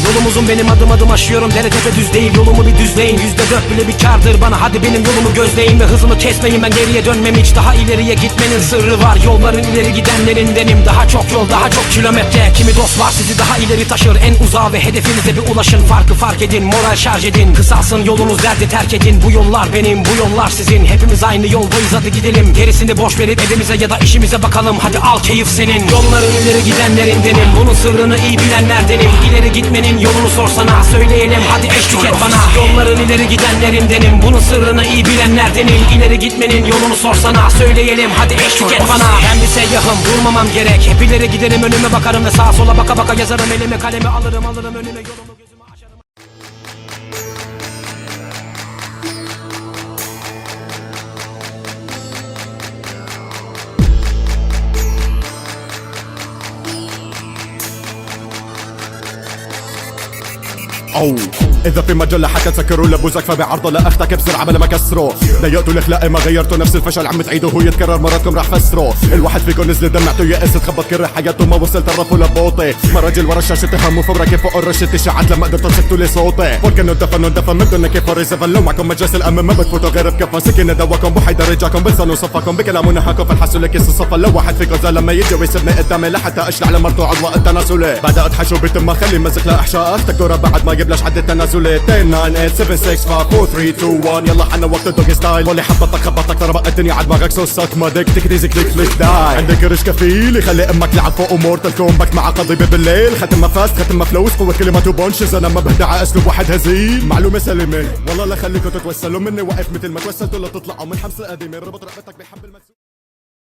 Yolumuzun benim adım adım aşıyorum. Dere tepe düz değil, yolumu bir düzleyin. %4 bile bir kârdır bana, hadi benim yolumu gözleyin. Ve hızımı kesmeyin, ben geriye dönmem hiç. Daha ileriye gitmenin sırrı var. Yolların ileri gidenlerindenim. Daha çok yol, daha çok kilometre. Kimi dost var sizi daha ileri taşır. En uzağa ve hedefinize bir ulaşın. Farkı fark edin, moral şarj edin. Kısalsın yolunuz, derdi terk edin. Bu yollar benim, bu yollar sizin. Hepimiz aynı yoldayız, hadi gidelim. Gerisini boş verip evimize ya da işimize bakalım. Hadi al keyif senin. Yolların ileri gidenlerindenim. Bunun sırrını iyi bilenlerdenim. İleri gitmenin yolunu sorsana, söyleyelim hadi eşlik et bana. Yolların ileri gidenlerindenim. Bunun sırrını iyi bilenlerdenim. İleri gitmenin yolunu sorsana, söyleyelim hadi eşlik et bana. Ben bir seyyahım, durmamam gerek. Hep ileri giderim, önüme bakarım ve sağa sola baka baka yazarım. Elime kalemi alırım önüme, yolumu gözüme açarım. أو إذا في مجال لحتى تسكروا لبوزك فبعرضه لأختك بسرعة بلا ما كسره. ضيقتوا الأخلاق ما غيرتوا نفس الفشل عم تعيدوا هو يتكرر مراتكم راح فسره. الواحد فيكم نزل دمعته يأس تخبط كره حياته ما وصل طرفه لبوطي. ما راجل ورا الشاشة تفهموا فبرة كيف فوق الرشة اشاعات لما قدرتوا تسكتوا لي صوتي. فوركن ندفن من دون كيف ريزفن لو معكم مجلس الأمن ما بتفوتوا غير بكفن سكن دواكم بحيدر رجاكم بلسانوا صفاكم بكلام ونهاكم فالحسوا لك الصفا. لو واحد فيكم زال لما يجي ويسيبني قدامي لحتى اشلع على مرته عضوة التناسلي. بعد ادحش وبيتم ما خلي مزق لاحشاء تكتورة بعد ما يبلش عد التنازلي. 10 9 8 7 6 5 4 3 2 1 يلا حنا وقت الدوغ ستايل. واللي حبطك خبطك ترى بقى الدنيا عد دماغك سو سك ما دك تك ديزك كليك كليك داي. عندك قرش كفيل يخلي امك لعب فوق مورتال كومباك مع قضيبه بالليل. ختم ما فاست ختم ما فلوس قوة كلمات وبونشز انا ما بهدى على اسلوب واحد هزيل. معلومة سليمة والله لا خليكم تتوسلوا مني واقف مثل ما توسلتوا لا تطلعوا من حمص قديمة. ربط رقبتك بحب المسؤول.